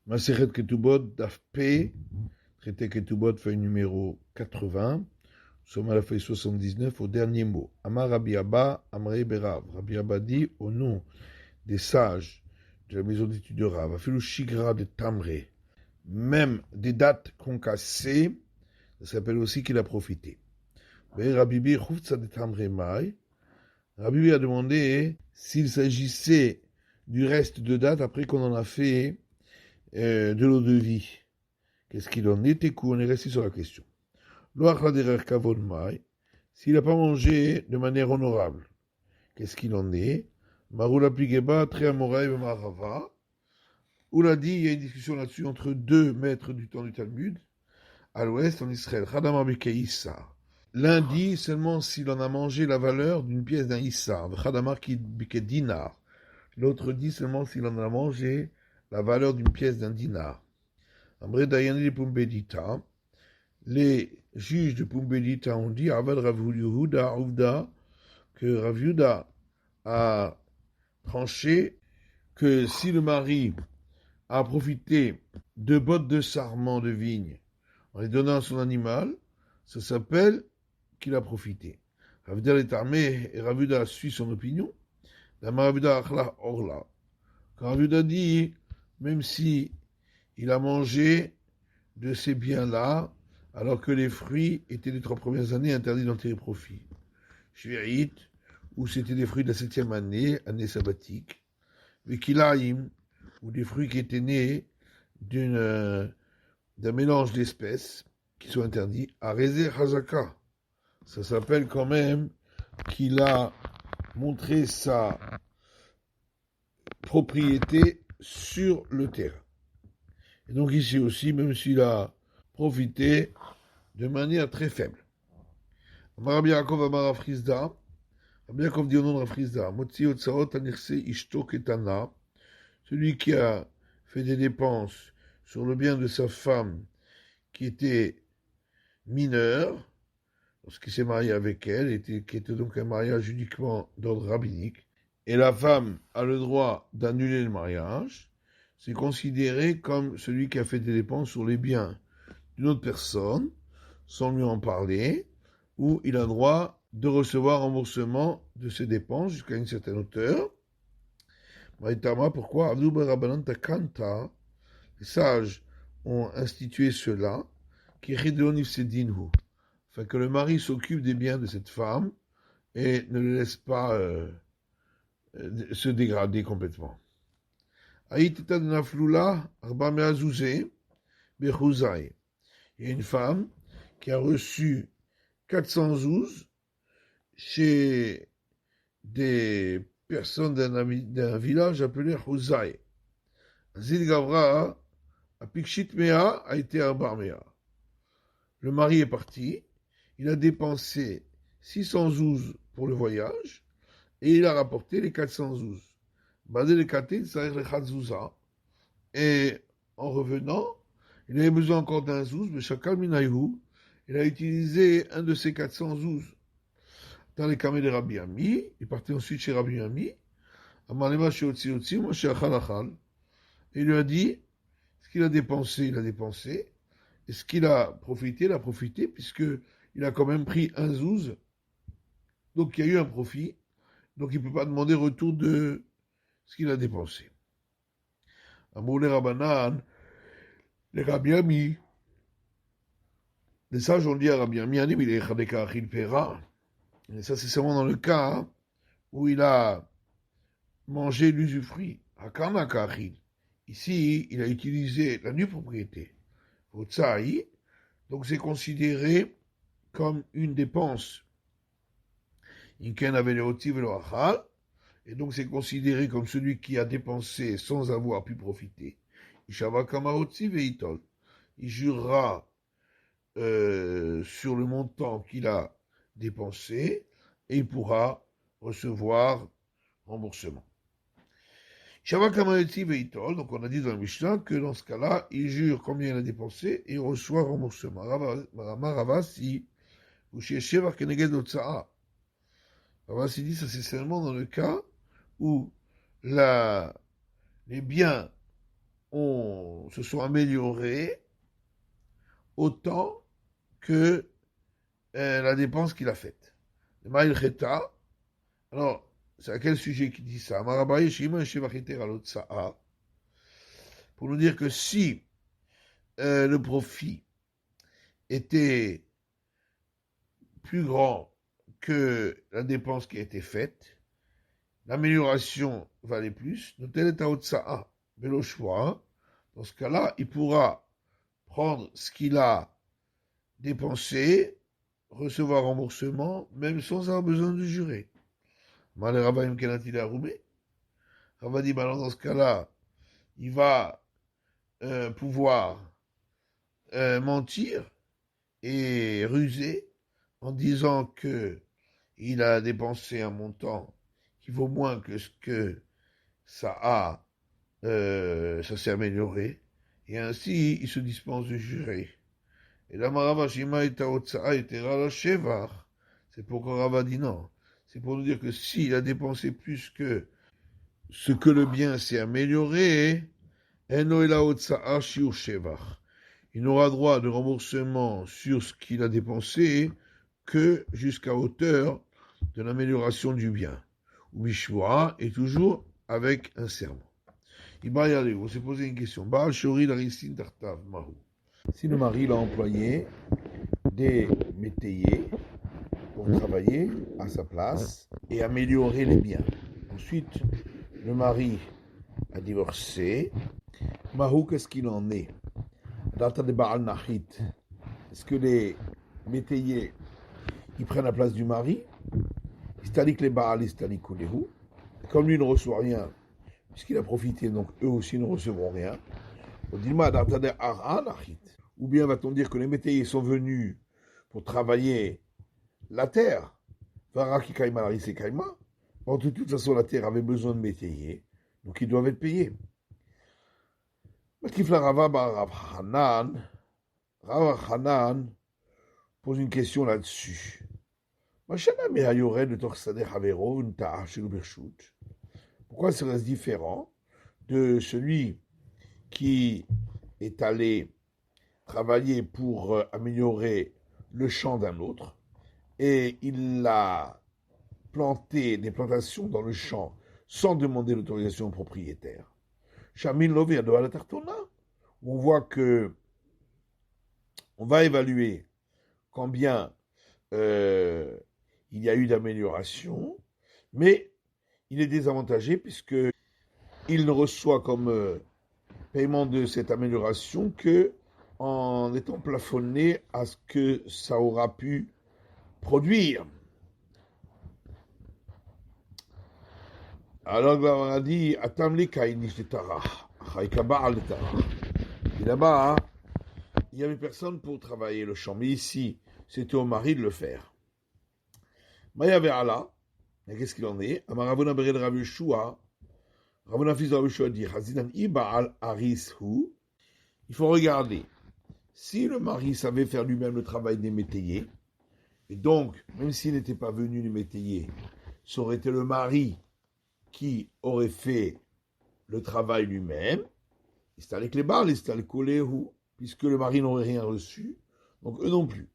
Maseret Ketubot, Daf P, traité Ketubot, feuille numéro 80. Nous sommes à la feuille 79, au dernier mot. Amar Rabbi Abba, Amrei Berav. Rabbi Abba dit, au nom des sages de la maison d'études de Rav, Afilou Shigra de Tamré, même des dates concassées, ça s'appelle aussi qu'il a profité. Rabbi Bir Choufza de Tamré Mai. Rabbi Bir a demandé s'il s'agissait du reste de dates après qu'on en a fait de l'eau de vie. Qu'est-ce qu'il en est? On est resté sur la question. S'il n'a pas mangé de manière honorable, qu'est-ce qu'il en est? Marula Pigeba, Treamoraï, Marava. Oula dit, il y a une discussion là-dessus entre deux maîtres du temps du Talmud, à l'ouest, en Israël. Khadamar Bikeïssa. L'un dit seulement s'il en a mangé la valeur d'une pièce d'un Issa. Khadamar Bike Dinar. L'autre dit seulement s'il en a mangé la valeur d'une pièce d'un dinar. Amré Dayani de Pumbedita. Les juges de Pumbedita ont dit Avad Rav Yehuda Ouvda, que Rav Yehuda a tranché que si le mari a profité de bottes de sarment de vigne en les donnant à son animal, ça s'appelle qu'il a profité. Rav Yehuda est armé et Rav Yehuda suit son opinion. Rav Yehuda achla orla. Quand Rav Yehuda dit, même si il a mangé de ces biens-là, alors que les fruits étaient les 3 premières années interdits d'en tirer profit. Shvi'it, où c'était des fruits de la 7e année, année sabbatique. Vekilaim, ou des fruits qui étaient nés d'un mélange d'espèces qui sont interdits. Areze Hazaka, ça s'appelle quand même qu'il a montré sa propriété sur le terrain. Et donc ici aussi, même s'il a profité de manière très faible. Rabbi Yaakov Amar Rav Chizda, Rabbi Yaakov dit au nom de Rav Chizda, Motzi Otsaot Anirse Ishto Ketana, celui qui a fait des dépenses sur le bien de sa femme qui était mineure, lorsqu'il s'est marié avec elle, qui était donc un mariage uniquement d'ordre rabbinique, et la femme a le droit d'annuler le mariage, c'est considéré comme celui qui a fait des dépenses sur les biens d'une autre personne, sans lui en parler, où il a le droit de recevoir remboursement de ses dépenses jusqu'à une certaine hauteur. Maïtama, pourquoi? Les sages ont institué cela, afin que le mari s'occupe des biens de cette femme et ne le laisse pas se dégrader complètement. Il y a une femme qui a reçu 400 zouz chez des personnes d'un village appelé Houzaï. Zil Gavra, à Pikshit Mea, a été un Barmea. Le mari est parti, il a dépensé 600 zouz pour le voyage et il a rapporté les 400 zouz. Et en revenant, il avait besoin encore d'un zouz, mais Shakal Minayhu, il a utilisé un de ces 400 zouz dans les camés de Rabbi Ami, il partait ensuite chez Rabbi Ami, et il lui a dit, ce qu'il a dépensé, il a dépensé, et ce qu'il a profité, puisqu'il a quand même pris un zouz, donc il y a eu un profit, donc il ne peut pas demander retour de ce qu'il a dépensé. Amour les Rabbanan, les Rabbi Ami, les sages ont dit à Rabbi Ami, et ça c'est seulement dans le cas où il a mangé l'usufruit. Ici, il a utilisé la nue propriété. Donc c'est considéré comme une dépense. Et donc c'est considéré comme celui qui a dépensé sans avoir pu profiter. Il jurera sur le montant qu'il a dépensé et il pourra recevoir remboursement. Donc on a dit dans le Mishnah que dans ce cas-là, il jure combien il a dépensé et il reçoit remboursement. Ravasi dit ça c'est seulement dans le cas où les biens se sont améliorés autant que la dépense qu'il a faite. Le Maïl Cheta, alors, c'est à quel sujet qu'il dit ça? Pour nous dire que si le profit était plus grand que la dépense qui a été faite, l'amélioration valait plus, mais le choix, dans ce cas-là, il pourra prendre ce qu'il a dépensé, recevoir remboursement, même sans avoir besoin de jurer. Rava dit, dans ce cas-là, il va pouvoir mentir et ruser en disant que il a dépensé un montant qui vaut moins que ce que ça s'est amélioré, et ainsi il se dispense de jurer. Et là, c'est pourquoi Rava dit non. C'est pour nous dire que s'il a dépensé plus que ce que le bien s'est amélioré, il n'aura droit de remboursement sur ce qu'il a dépensé que jusqu'à hauteur de l'amélioration du bien. Ou Mishwa est toujours avec un serment. On s'est posé une question. Si le mari l'a employé des métayers pour travailler à sa place et améliorer les biens. Ensuite, le mari a divorcé. Mahou, qu'est-ce qu'il en est? Est-ce que les métayers ils prennent la place du mari? Comme lui ne reçoit rien, puisqu'il a profité, donc eux aussi ne recevront rien. Ou bien va-t-on dire que les métayers sont venus pour travailler la terre? Or, de toute façon, la terre avait besoin de métayers, donc ils doivent être payés. Rav Hanan pose une question là-dessus. Pourquoi serait-ce différent de celui qui est allé travailler pour améliorer le champ d'un autre et il a planté des plantations dans le champ sans demander l'autorisation au propriétaire? Shamin Lovi à la Tartona, on voit que on va évaluer combien il y a eu d'amélioration, mais il est désavantagé puisque il ne reçoit comme paiement de cette amélioration que en étant plafonné à ce que ça aura pu produire. Alors on a dit Atamli kainish de tarah, chaikaba'al de tarah. Et là-bas, il n'y avait personne pour travailler le champ, mais ici, c'était au mari de le faire. Maya ve'ala, qu'est-ce qu'il en est? Amaravona bered Rav Yeshua, Ravona fils de Rav Yeshua dit Hazinan iba'al arishu. Il faut regarder. Si le mari savait faire lui-même le travail des métayers, et donc, même s'il n'était pas venu les métayers, ça aurait été le mari qui aurait fait le travail lui-même, puisque le mari n'aurait rien reçu, donc eux non plus.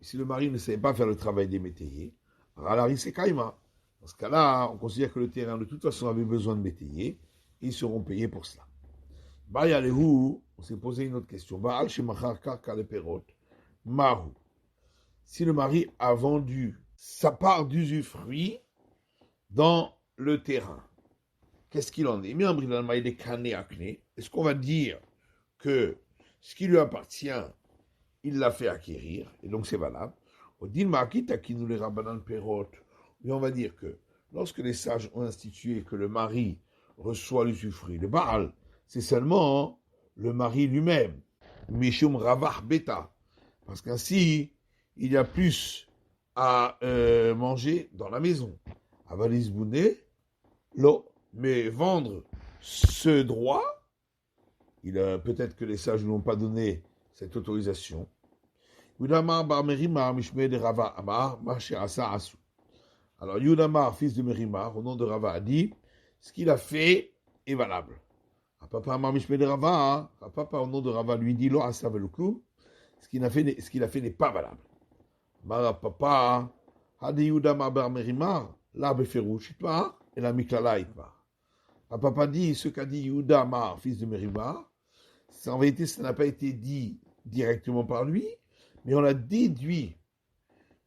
Si le mari ne savait pas faire le travail des métayers, dans ce cas-là, on considère que le terrain de toute façon avait besoin de métayers, et ils seront payés pour cela. On s'est posé une autre question. Si le mari a vendu sa part d'usufruit dans le terrain, qu'est-ce qu'il en est? Est-ce qu'on va dire que ce qui lui appartient, il l'a fait acquérir, et donc c'est valable? Oui, on va dire que lorsque les sages ont institué que le mari reçoit l'usufruit, le Baal, c'est seulement le mari lui-même, Mishum Ravah Beta, parce qu'ainsi, il y a plus à manger dans la maison. Avalis Bouné, l'eau, mais vendre ce droit, peut-être que les sages ne l'ont pas donné cette autorisation. Alors Yudamar, fils de Merimar, au nom de Rava, a dit, ce qu'il a fait est valable. Papa Marmishme de Rava, papa au nom de Rava lui dit Lo Asav le clou, ce qu'il a fait n'est pas valable. Mara papa, Hadi Yuda Mabar Merimar, la Beferush Itmar, et la Miklala Itmar. Papa dit ce qu'a dit Yuda Mar, fils de Merimar, en vérité ça n'a pas été dit directement par lui, mais on a déduit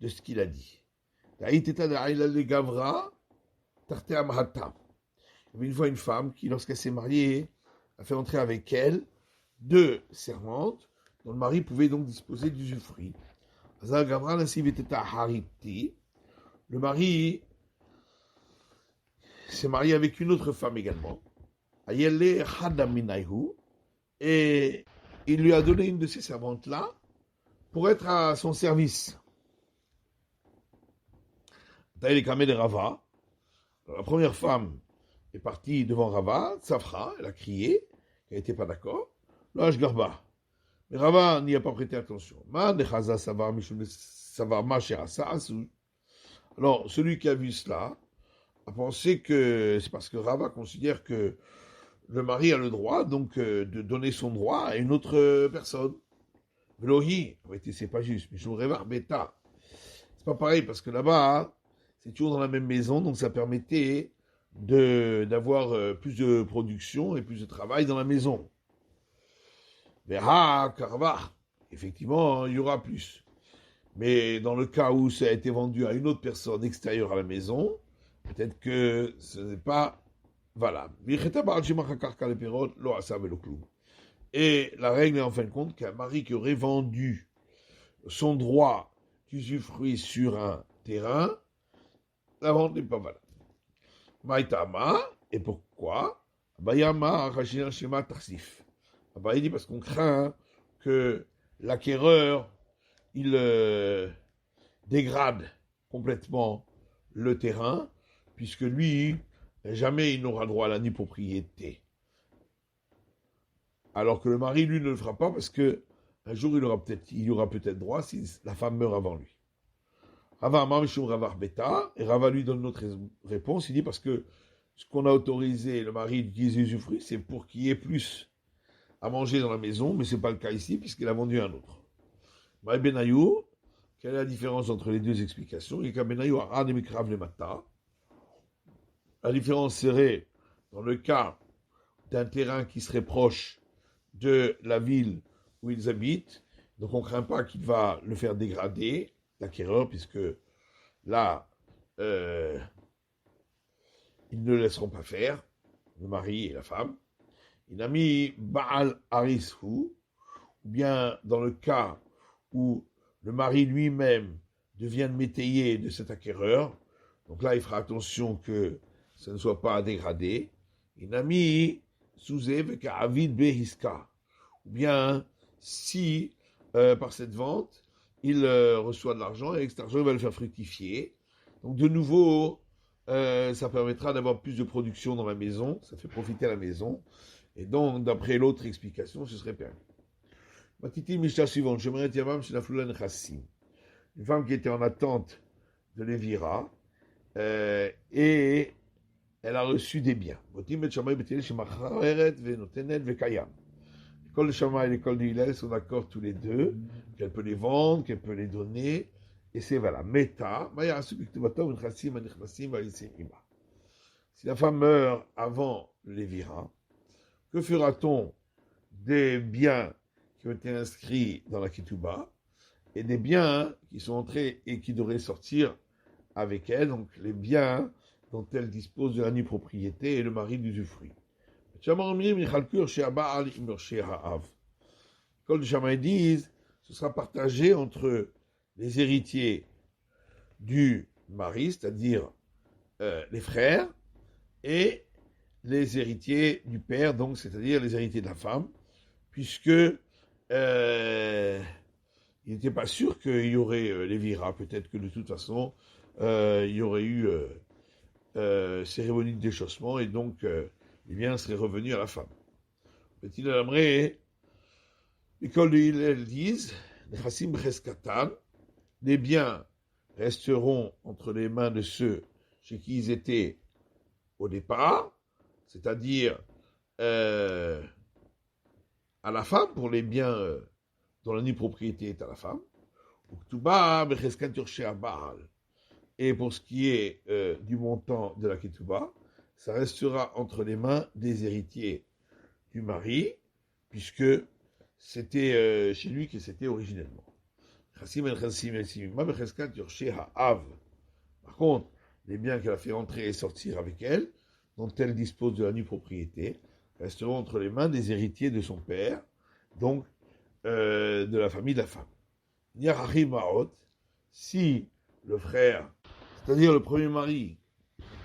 de ce qu'il a dit. Gavra, Tartea Mahatam. Il y avait une fois une femme qui, lorsqu'elle s'est mariée, a fait entrer avec elle 2 servantes dont le mari pouvait donc disposer d'usufruit. Le mari s'est marié avec une autre femme également. Et il lui a donné une de ces servantes-là pour être à son service. La première femme est partie devant Rava, Safra, elle a crié, elle n'était pas d'accord. Là, je garba. Mais Rava n'y a pas prêté attention. Alors, celui qui a vu cela a pensé que c'est parce que Rava considère que le mari a le droit, donc, de donner son droit à une autre personne. Velohi, en réalité, c'est pas juste. Mais Beta. C'est pas pareil, parce que là-bas, c'est toujours dans la même maison, donc ça permettait d'avoir plus de production et plus de travail dans la maison. Mais Karva, effectivement, il y aura plus. Mais dans le cas où ça a été vendu à une autre personne extérieure à la maison, peut-être que ce n'est pas valable. Et la règle est en fin de compte qu'un mari qui aurait vendu son droit d'usufruit sur un terrain, la vente n'est pas valable. Maïtama, et pourquoi Bayama, Rachina, Shema, Tarsif. Il dit parce qu'on craint que l'acquéreur, il dégrade complètement le terrain, puisque lui, jamais il n'aura droit à la propriété. Alors que le mari, lui, ne le fera pas parce que un jour, il aura peut-être droit si la femme meurt avant lui. Rava Amamishum Ravar Beta, et Rava lui donne notre réponse, il dit parce que ce qu'on a autorisé le mari d'utiliser usufruit, c'est pour qu'il y ait plus à manger dans la maison, mais ce n'est pas le cas ici, puisqu'il a vendu un autre. Maï Benayou, quelle est la différence entre les deux explications? La différence serait, dans le cas d'un terrain qui serait proche de la ville où ils habitent, donc on ne craint pas qu'il va le faire dégrader, l'acquéreur, puisque là, ils ne le laisseront pas faire, le mari et la femme. Il a mis Baal Harishu, ou bien dans le cas où le mari lui-même devient le métayer de cet acquéreur, donc là il fera attention que ça ne soit pas dégradé. Il a mis Souzev Ka'avid Behiska, ou bien si par cette vente il reçoit de l'argent et avec cet argent il va le faire fructifier. Donc de nouveau, ça permettra d'avoir plus de production dans la maison, ça fait profiter la maison. Et donc, d'après l'autre explication, ce serait permis. Matiti Mishnah suivante. J'aimerais Yavam Shenaflulan Chassim. Une femme qui était en attente de Lévira, et elle a reçu des biens. L'école de Shammai et l'école de Hillel sont d'accord tous les deux, qu'elle peut les vendre, qu'elle peut les donner, et c'est voilà. Meta, si la femme meurt avant le Lévira, que fera-t-on des biens qui ont été inscrits dans la Ketouba et des biens qui sont entrés et qui devraient sortir avec elle, donc les biens dont elle dispose de la nue propriété et le mari d'usufruit. Comme les Shammai disent, ce sera partagé entre les héritiers du mari, c'est-à-dire les frères, et les héritiers du père, donc c'est-à-dire les héritiers de la femme, puisque il n'était pas sûr qu'il y aurait Lévira. Peut-être que de toute façon, il y aurait eu cérémonie de déchaussement et donc les biens seraient revenus à la femme. Petit Alamré, l'école de Hillel disent, les biens resteront entre les mains de ceux chez qui ils étaient au départ, c'est-à-dire euh, à la femme, pour les biens dont la nue propriété est à la femme. Et pour ce qui est du montant de la ketouba, ça restera entre les mains des héritiers du mari, puisque c'était chez lui que c'était originellement. Par contre, les biens qu'elle a fait entrer et sortir avec elle, dont elle dispose de la nue propriété, resteront entre les mains des héritiers de son père, donc de la famille de la femme. Si le frère, c'est-à-dire le premier mari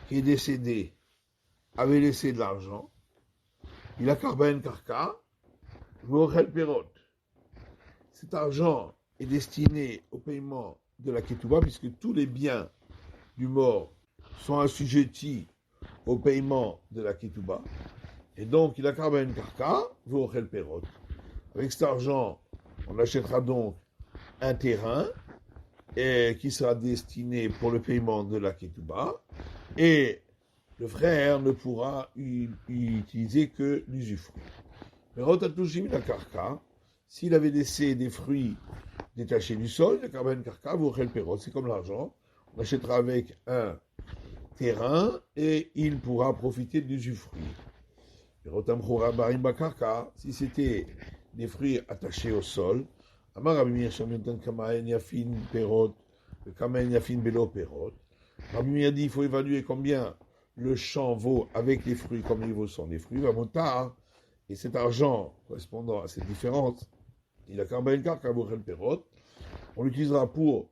qui est décédé, avait laissé de l'argent, il a karben karka, vorel perot. Cet argent est destiné au paiement de la ketouba, puisque tous les biens du mort sont assujettis au paiement de la ketouba. Et donc, il a karben karka, vorel perot. Avec cet argent, on achètera donc un terrain qui sera destiné pour le paiement de la ketouba, et le frère ne pourra y utiliser que l'usufruit. Mais rotatushim la karka, s'il avait laissé des fruits détachés du sol, le karben karka, vorel perot, c'est comme l'argent, on achètera avec un terrain et il pourra profiter de l'usufruit. Si c'était des fruits attachés au sol, Amar Rabbi Meir Shamiantan Kamaen Yafin Perot, Kamaen Yafin Belo Perot. Rabbi Meir dit il faut évaluer combien le champ vaut avec les fruits, combien il vaut sans les fruits. Vamotar, et cet argent correspondant à cette différence, il a Kamaen Karka Vorel Perot, on l'utilisera pour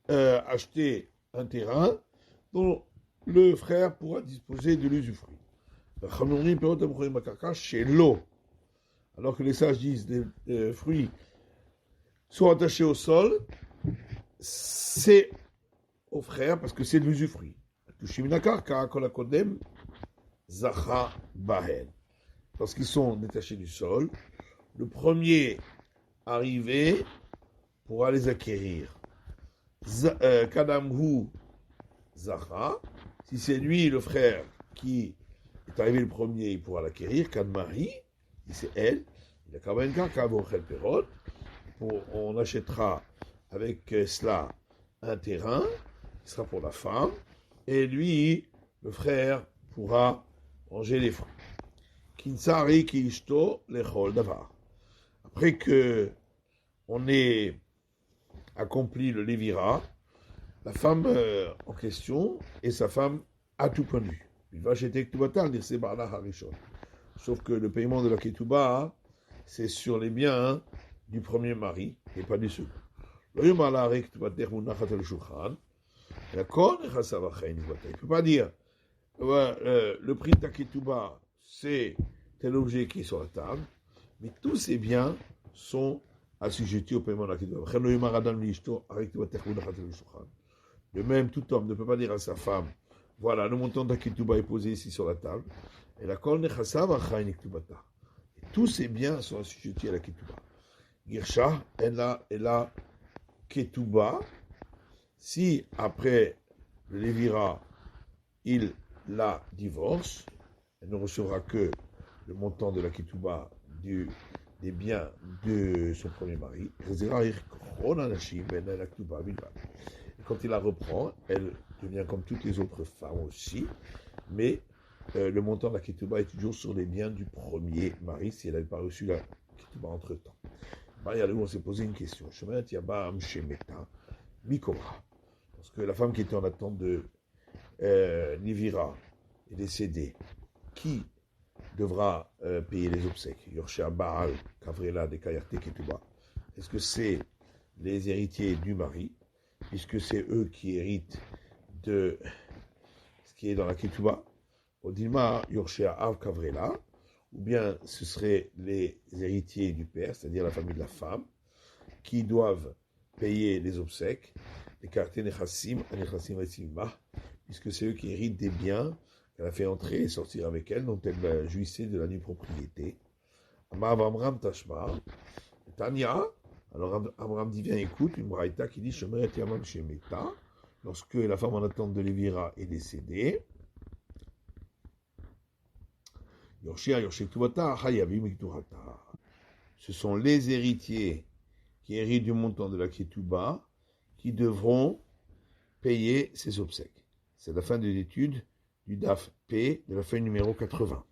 acheter un terrain dont le frère pourra disposer de l'usufruit. Chez l'eau. Alors que les sages disent des fruits sont attachés au sol, c'est au frère parce que c'est de l'usufruit. Lorsqu'ils sont détachés du sol, le premier arrivé pourra les acquérir. Kadamhu Zacha, si c'est lui le frère qui est arrivé le premier, il pourra l'acquérir. Kadmari, si c'est elle, il a karben karka vorel perot, on achètera avec cela un terrain, qui sera pour la femme, et lui, le frère, pourra manger les fruits. Kinsari ki ishto lechol davar. Après que on ait accompli le lévira, la femme en question et sa femme à tout point de vue. Il va acheter Ketubata, dire c'est Barla Harishon. Sauf que le paiement de la Ketouba, c'est sur les biens du premier mari et pas du second. Il ne peut pas dire le prix de ta Ketouba, c'est tel objet qui est sur la table, mais tous ces biens sont assujettis au paiement de la Ketouba. De même, tout homme ne peut pas dire à sa femme, voilà, le montant de la Ketouba est posé ici sur la table, et la kol nechassav achayin Ketubata. Tous ces biens sont assujettis à la Ketouba. Girsha, elle a Ketouba. Si après le Lévira, il la divorce, elle ne recevra que le montant de la Ketouba des biens de son premier mari. Et quand il la reprend, elle devient comme toutes les autres femmes aussi, mais le montant de la Ketouba est toujours sur les biens du premier mari, si elle n'avait pas reçu la Ketouba entre-temps. Il y a là où on s'est posé une question. Parce que la femme qui était en attente de Nivira est décédée. Qui devra payer les obsèques? Yorshea Baal, Kavrela, de Kayarte Ketouba. Est-ce que c'est les héritiers du mari, puisque c'est eux qui héritent de ce qui est dans la Ketouba? Odilma, Yorshea Av Kavrela, ou bien ce seraient les héritiers du père, c'est-à-dire la famille de la femme, qui doivent payer les obsèques, les Kayarte Nechassim, Nechassim Etzimah, puisque c'est eux qui héritent des biens qu'elle a fait entrer et sortir avec elle, dont elle jouissait de la nue propriété. Amram Tashma, Tania, alors Amram dit, viens, écoute, une braïta qui dit, Shomeret Yamam Shemeta, lorsque la femme en attente de Lévira est décédée, Ce sont les héritiers qui héritent du montant de la Ketouba qui devront payer ces obsèques. C'est la fin de l'étude du DAF P de la feuille numéro 80.